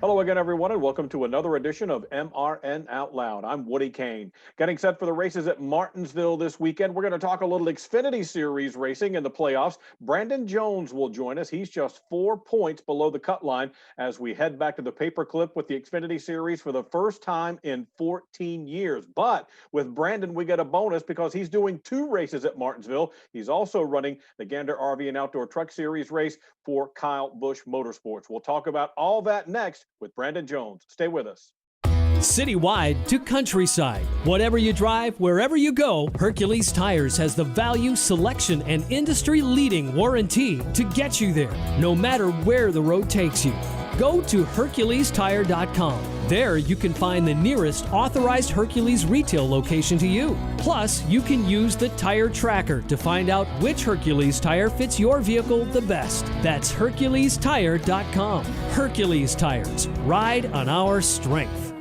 Hello again, everyone, and welcome to another edition of MRN Outloud. I'm Woody Cain. Getting set for the races at Martinsville this weekend. We're going to talk a little Xfinity Series racing in the playoffs. Brandon Jones will join us. He's just 4 points below the cut line as we head back to the paperclip with the Xfinity Series for the first time in 14 years. But with Brandon, we get a bonus because he's doing 2 races at Martinsville. He's also running the Gander RV and Outdoor Truck Series race for Kyle Busch Motorsports. We'll talk about all that next with Brandon Jones. Stay with us. Citywide to countryside. Whatever you drive, wherever you go, Hercules Tires has the value, selection, and industry-leading warranty to get you there, no matter where the road takes you. Go to HerculesTire.com. There you can find the nearest authorized Hercules retail location to you. Plus, you can use the tire tracker to find out which Hercules tire fits your vehicle the best. That's HerculesTire.com. Hercules Tires. Ride on our strength.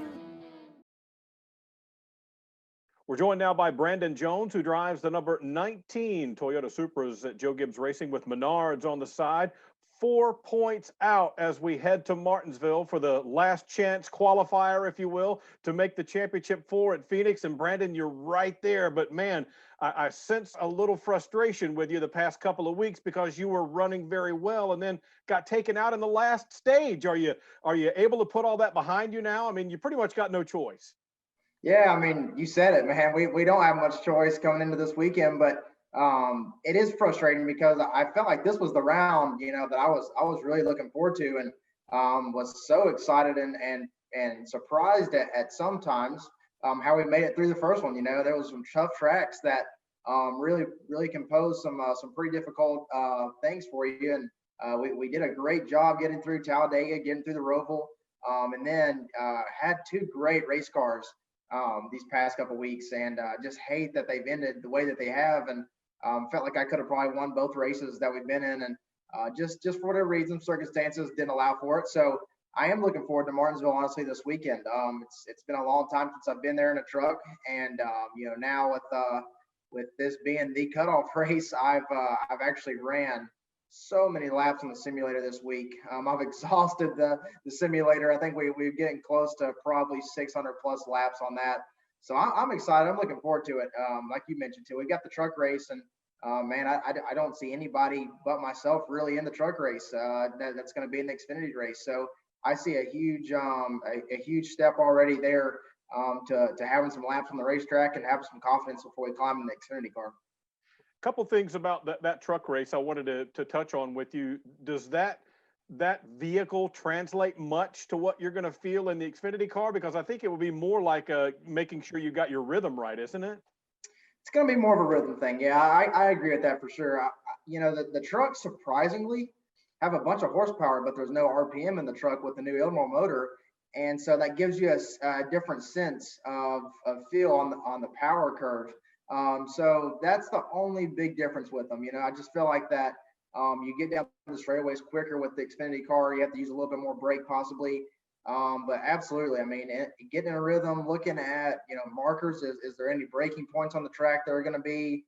We're joined now by Brandon Jones, who drives the number 19 Toyota Supras at Joe Gibbs Racing with Menards on the side. 4 points out as we head to Martinsville for the last chance qualifier, if you will, to make the championship 4 at Phoenix. And Brandon, you're right there. But man, I sense a little frustration with you the past couple of weeks because you were running very well and then got taken out in the last stage. Are you able to put all that behind you now? I mean, you pretty much got no choice. Yeah, I mean, you said it, man. We don't have much choice coming into this weekend, but it is frustrating because I felt like this was the round, that I was really looking forward to, and was so excited and surprised at sometimes how we made it through the first one. There was some tough tracks that really composed some pretty difficult things for you, and we did a great job getting through Talladega, getting through the Roval, and then had 2 great race cars these past couple weeks, and just hate that they've ended the way that they have, and felt like I could have probably won both races that we've been in, and just for whatever reason, circumstances didn't allow for it. So I am looking forward to Martinsville, honestly, this weekend. It's been a long time since I've been there in a truck, and now with this being the cutoff race, I've actually ran so many laps in the simulator this week. I've exhausted the simulator. I think we're getting close to probably 600 plus laps on that. So I'm excited. I'm looking forward to it. Like you mentioned too, we got the truck race, and man, I don't see anybody but myself really in the truck race that's going to be in the Xfinity race. So I see a huge step already there to having some laps on the racetrack and having some confidence before we climb in the Xfinity car. Couple things about that truck race I wanted to touch on with you. Does that vehicle translate much to what you're going to feel in the Xfinity car? Because I think it would be more like making sure you got your rhythm right, isn't it? It's going to be more of a rhythm thing. Yeah, I agree with that for sure. The trucks surprisingly have a bunch of horsepower, but there's no RPM in the truck with the new Ilmor motor. And so that gives you a different sense of feel on the power curve. So that's the only big difference with them. I just feel like that you get down the straightaways quicker with the Xfinity car. You have to use a little bit more brake possibly. But absolutely, I mean, getting in a rhythm, looking at, markers, is there any braking points on the track that are going to be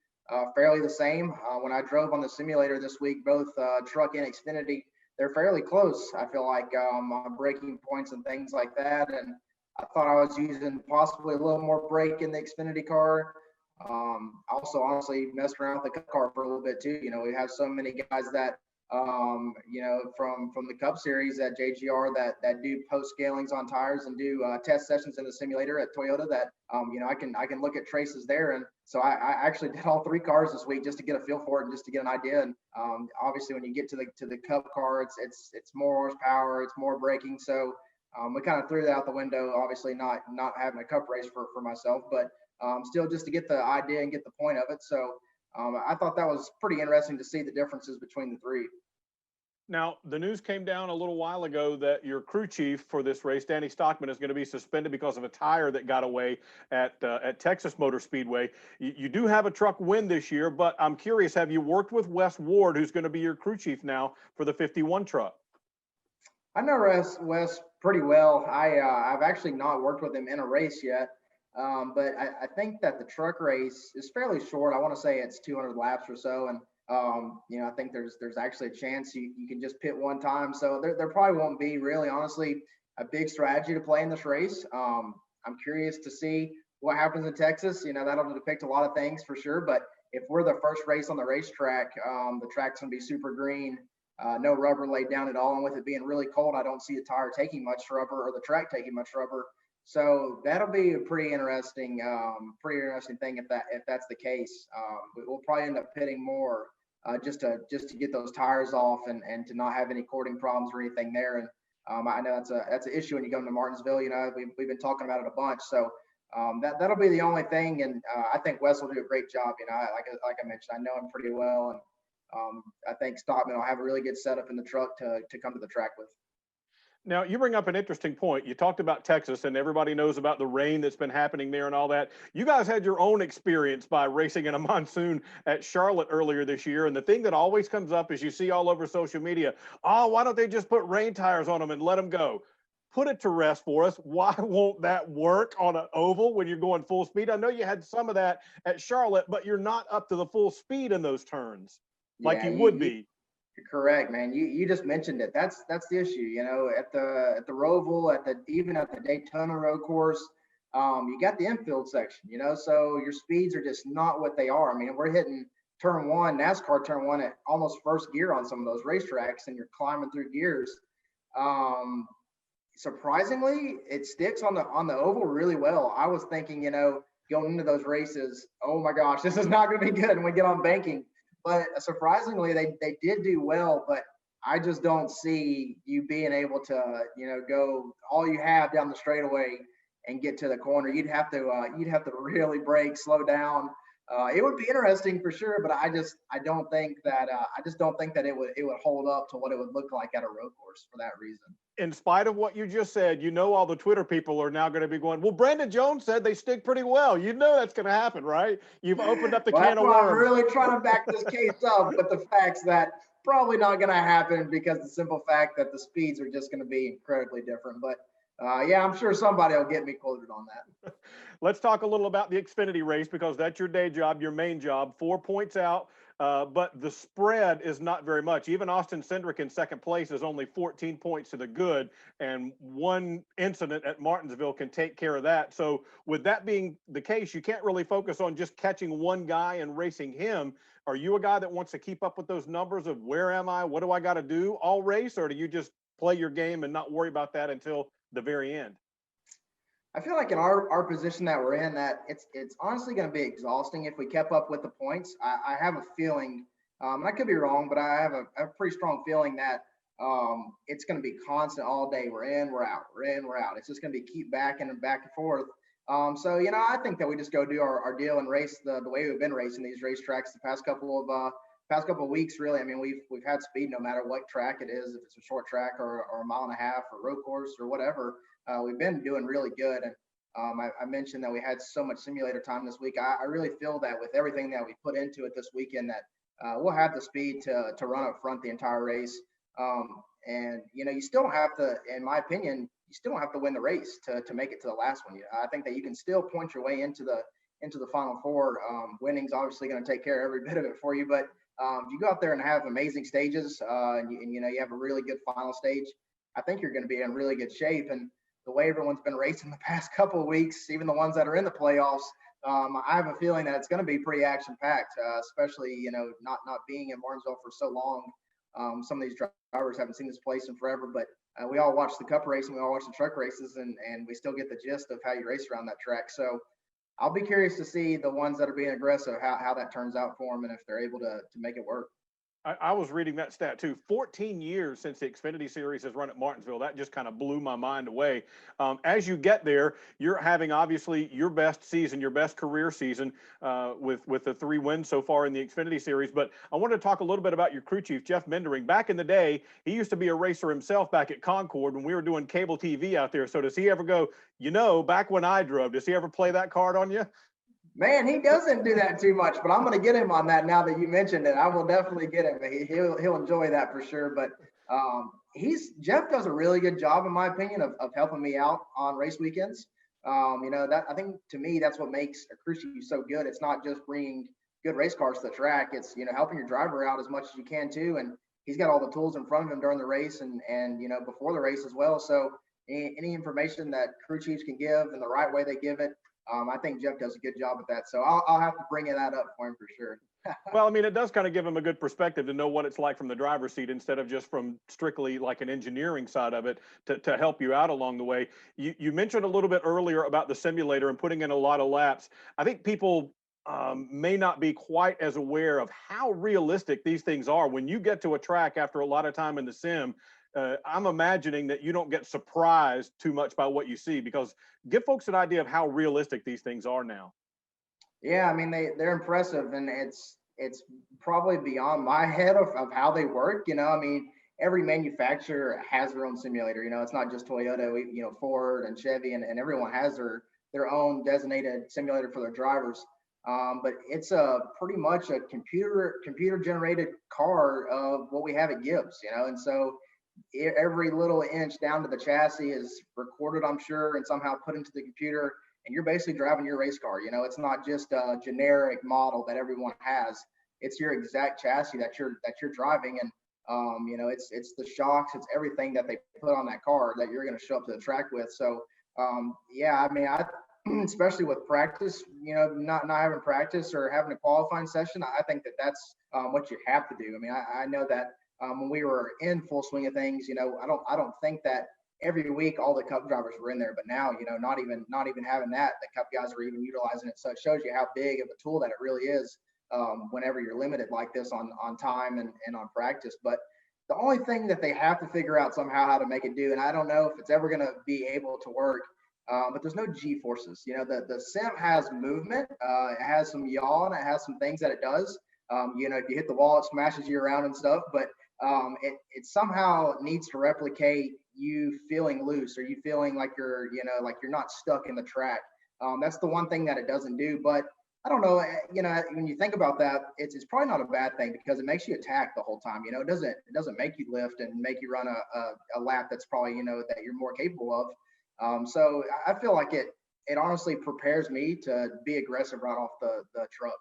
fairly the same? When I drove on the simulator this week, both truck and Xfinity, they're fairly close, I feel like, on braking points and things like that. And I thought I was using possibly a little more brake in the Xfinity car. Also honestly messed around with the Cup car for a little bit too. We have so many guys that from the Cup series at JGR that do post scalings on tires and do test sessions in the simulator at Toyota that I can look at traces there. And so I actually did all 3 cars this week just to get a feel for it and just to get an idea. And obviously when you get to the Cup car, it's more horsepower, it's more braking. So we kind of threw that out the window, obviously not having a Cup race for myself, but still just to get the idea and get the point of it. So I thought that was pretty interesting to see the differences between the 3. Now, the news came down a little while ago that your crew chief for this race, Danny Stockman, is going to be suspended because of a tire that got away at Texas Motor Speedway. You do have a truck win this year, but I'm curious, have you worked with Wes Ward, who's going to be your crew chief now for the 51 truck? I know Wes pretty well. I've actually not worked with him in a race yet. But I think that the truck race is fairly short. I want to say it's 200 laps or so. And, I think there's actually a chance you can just pit one time. So there probably won't be really, honestly, a big strategy to play in this race. I'm curious to see what happens in Texas. That'll depict a lot of things for sure. But if we're the first race on the racetrack, the track's going to be super green, no rubber laid down at all. And with it being really cold, I don't see the tire taking much rubber or the track taking much rubber. So that'll be a pretty interesting thing if that's the case. We'll probably end up pitting more just to get those tires off and to not have any cording problems or anything there. And I know that's an issue when you come to Martinsville. We've been talking about it a bunch. So that'll be the only thing. And I think Wes will do a great job. Like I mentioned, I know him pretty well, and I think Stockman will have a really good setup in the truck to come to the track with. Now, you bring up an interesting point. You talked about Texas, and everybody knows about the rain that's been happening there and all that. You guys had your own experience by racing in a monsoon at Charlotte earlier this year. And the thing that always comes up is you see all over social media, oh, why don't they just put rain tires on them and let them go? Put it to rest for us. Why won't that work on an oval when you're going full speed? I know you had some of that at Charlotte, but you're not up to the full speed in those turns like you would be. You're correct, man. You just mentioned it. That's the issue. At the Roval, even at the Daytona road course, you got the infield section. So your speeds are just not what they are. I mean, we're hitting turn one, NASCAR turn one at almost first gear on some of those racetracks, and you're climbing through gears. Surprisingly, it sticks on the oval really well. I was thinking, going into those races, oh my gosh, this is not going to be good when we get on banking. But surprisingly, they did do well, but I just don't see you being able to, go all you have down the straightaway and get to the corner. You'd have to really brake, slow down. It would be interesting for sure, but I just don't think that it would hold up to what it would look like at a road course for that reason. In spite of what you just said, all the Twitter people are now going to be going, well, Brandon Jones said they stick pretty well. That's going to happen, right? You've opened up the can of worms. I'm really trying to back this case up with the facts that probably not going to happen, because the simple fact that the speeds are just going to be incredibly different. But I'm sure somebody will get me quoted on that. Let's talk a little about the Xfinity race, because that's your day job, your main job. 4 points out, but the spread is not very much. Even Austin Cindric in second place is only 14 points to the good, and one incident at Martinsville can take care of that. So with that being the case, you can't really focus on just catching one guy and racing him. Are you a guy that wants to keep up with those numbers of where am I, what do I got to do all race, or do you just play your game and not worry about that until the very end? I feel like in our position that we're in, that it's honestly going to be exhausting if we kept up with the points. I have a feeling, and I could be wrong, but I have a pretty strong feeling that it's going to be constant all day. We're in, we're out, we're in, we're out. It's just going to be keep back and forth. So I think that we just go do our deal and race the way we've been racing these racetracks the past couple of weeks. Really, I mean, we've had speed no matter what track it is, if it's a short track or a mile and a half or road course or whatever. We've been doing really good. And I mentioned that we had so much simulator time this week. I really feel that with everything that we put into it this weekend, that we'll have the speed to run up front the entire race. And you still don't have to, in my opinion, you still don't have to win the race to make it to the last one. I think that you can still point your way into the Final Four. Winning's obviously going to take care of every bit of it for you, but if you go out there and have amazing stages, and you have a really good final stage, I think you're going to be in really good shape. And the way everyone's been racing the past couple of weeks, even the ones that are in the playoffs, I have a feeling that it's going to be pretty action-packed, especially, not being in Martinsville for so long. Some of these drivers haven't seen this place in forever, but we all watch the Cup race and we all watch the truck races, and we still get the gist of how you race around that track. So I'll be curious to see the ones that are being aggressive, how that turns out for them, and if they're able to make it work. I was reading that stat too. 14 years since the Xfinity Series has run at Martinsville. That just kind of blew my mind away. As you get there, you're having obviously your best season, your best career season with the 3 wins so far in the Xfinity Series. But I wanted to talk a little bit about your crew chief, Jeff Mendering. Back in the day, he used to be a racer himself back at Concord when we were doing cable TV out there. So does he ever go, back when I drove, does he ever play that card on you? Man, he doesn't do that too much, but I'm going to get him on that now that you mentioned it. I will definitely get him. He'll enjoy that for sure. But Jeff does a really good job, in my opinion, of helping me out on race weekends. That I think to me that's what makes a crew chief so good. It's not just bringing good race cars to the track. It's helping your driver out as much as you can too. And he's got all the tools in front of him during the race and before the race as well. So any information that crew chiefs can give in the right way they give it. I think Jeff does a good job with that. So I'll have to bring that up for him for sure. Well, I mean, it does kind of give him a good perspective to know what it's like from the driver's seat instead of just from strictly like an engineering side of it to help you out along the way. You mentioned a little bit earlier about the simulator and putting in a lot of laps. I think people may not be quite as aware of how realistic these things are. When you get to a track after a lot of time in the sim, I'm imagining that you don't get surprised too much by what you see, because give folks an idea of how realistic these things are now. Yeah, I mean they're impressive, and it's probably beyond my head of how they work. I mean every manufacturer has their own simulator. It's not just Toyota. Ford and Chevy and everyone has their own designated simulator for their drivers. But it's a pretty much a computer generated car of what we have at Gibbs. And so every little inch down to the chassis is recorded, I'm sure, and somehow put into the computer, and you're basically driving your race car. It's not just a generic model that everyone has. It's your exact chassis that you're driving, and it's the shocks, it's everything that they put on that car that you're going to show up to the track with. So yeah, I mean, I especially with practice, not having practice or having a qualifying session, I think that's what you have to do. I mean, I know that when we were in full swing of things, I don't think that every week all the Cup drivers were in there, but now, not even having that, the Cup guys are even utilizing it. So it shows you how big of a tool that it really is whenever you're limited like this on time and on practice. But the only thing that they have to figure out somehow how to make it do, and I don't know if it's ever going to be able to work, but there's no G forces. The sim has movement, it has some yaw, and it has some things that it does. If you hit the wall, it smashes you around and stuff, but it somehow needs to replicate you feeling loose, or you feeling like you're not stuck in the track. That's the one thing that it doesn't do. But I don't know, when you think about that, it's probably not a bad thing, because it makes you attack the whole time. It doesn't make you lift and make you run a lap that's probably, that you're more capable of. So I feel like it honestly prepares me to be aggressive right off the truck.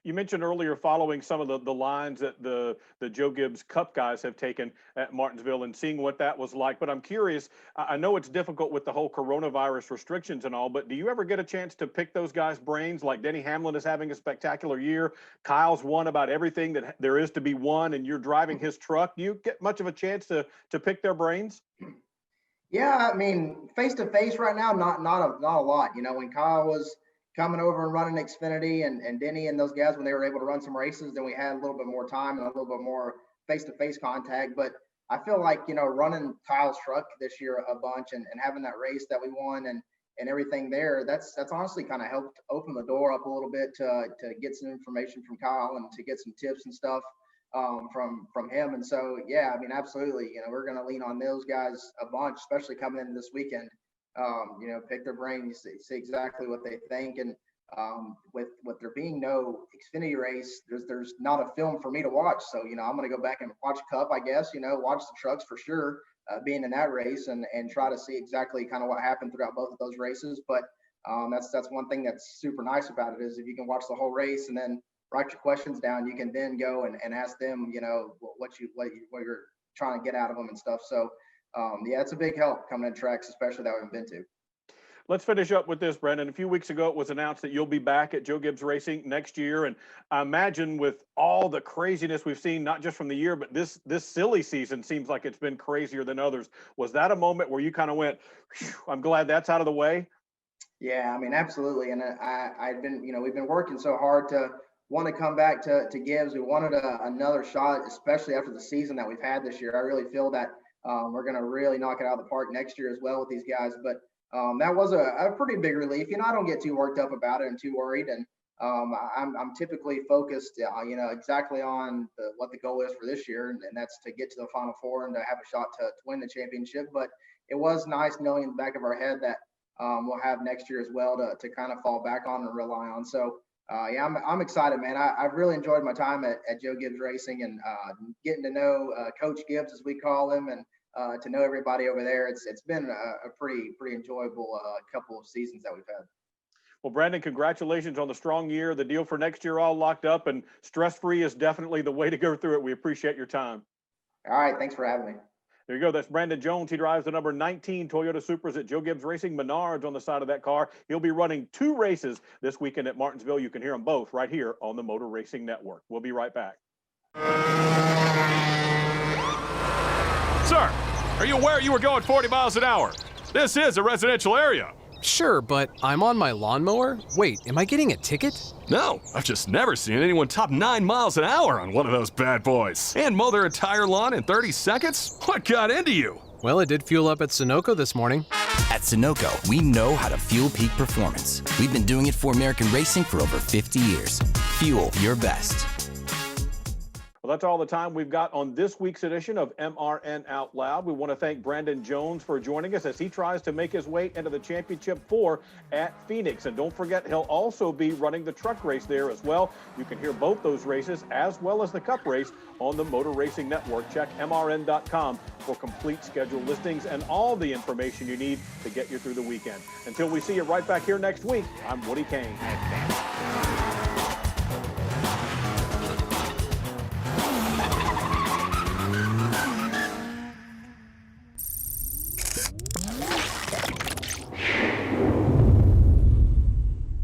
You mentioned earlier following some of the lines that the Joe Gibbs Cup guys have taken at Martinsville and seeing what that was like. But I'm curious, I know it's difficult with the whole coronavirus restrictions and all, but do you ever get a chance to pick those guys' brains? Like Denny Hamlin is having a spectacular year. Kyle's won about everything that there is to be won, and you're driving his truck. Do you get much of a chance to pick their brains? Yeah, I mean, face to face right now, not a lot. When Kyle was coming over and running Xfinity, and Denny and those guys, when they were able to run some races, then we had a little bit more time and a little bit more face-to-face contact. But I feel like, running Kyle's truck this year a bunch, and having that race that we won and everything there, that's honestly kind of helped open the door up a little bit to get some information from Kyle and to get some tips and stuff from him. And so, yeah, I mean, absolutely, we're going to lean on those guys a bunch, especially coming into this weekend. Pick their brains, see exactly what they think. And with there being no Xfinity race, there's not a film for me to watch. So, I'm going to go back and watch Cup, I guess, watch the trucks for sure, being in that race, and try to see exactly kind of what happened throughout both of those races. But that's one thing that's super nice about it, is if you can watch the whole race and then write your questions down, you can then go and ask them, what you're trying to get out of them and stuff. So, yeah, it's a big help coming in tracks, especially that we've been to. Let's finish up with this, Brendan. A few weeks ago, it was announced that you'll be back at Joe Gibbs Racing next year. And I imagine with all the craziness we've seen, not just from the year, but this silly season seems like it's been crazier than others. Was that a moment where you kind of went, I'm glad that's out of the way? Yeah, I mean, absolutely. And I've been, we've been working so hard to want to come back to Gibbs. We wanted another shot, especially after the season that we've had this year. I really feel that we're going to really knock it out of the park next year as well with these guys. But that was a pretty big relief. I don't get too worked up about it and too worried. And I'm typically focused, exactly on what the goal is for this year, and that's to get to the Final Four and to have a shot to win the championship. But it was nice knowing in the back of our head that we'll have next year as well to kind of fall back on and rely on. So yeah, I'm excited, man. I've really enjoyed my time at Joe Gibbs Racing, and getting to know Coach Gibbs, as we call him, and to know everybody over there. It's been a pretty enjoyable couple of seasons that we've had. Well, Brandon, congratulations on the strong year. The deal for next year all locked up, and stress-free is definitely the way to go through it. We appreciate your time. All right, thanks for having me. There you go. That's Brandon Jones. He drives the number 19 Toyota Supras at Joe Gibbs Racing. Menards on the side of that car. He'll be running 2 races this weekend at Martinsville. You can hear them both right here on the Motor Racing Network. We'll be right back. Sir, are you aware you were going 40 miles an hour? This is a residential area. Sure, but I'm on my lawnmower? Wait, am I getting a ticket? No, I've just never seen anyone top 9 miles an hour on one of those bad boys. And mow their entire lawn in 30 seconds? What got into you? Well, it did fuel up at Sunoco this morning. At Sunoco, we know how to fuel peak performance. We've been doing it for American racing for over 50 years. Fuel your best. Well, that's all the time we've got on this week's edition of MRN Out Loud. We want to thank Brandon Jones for joining us as he tries to make his way into the Championship 4 at Phoenix. And don't forget, he'll also be running the truck race there as well. You can hear both those races as well as the Cup race on the Motor Racing Network. Check MRN.com for complete schedule listings and all the information you need to get you through the weekend. Until we see you right back here next week, I'm Woody Cain.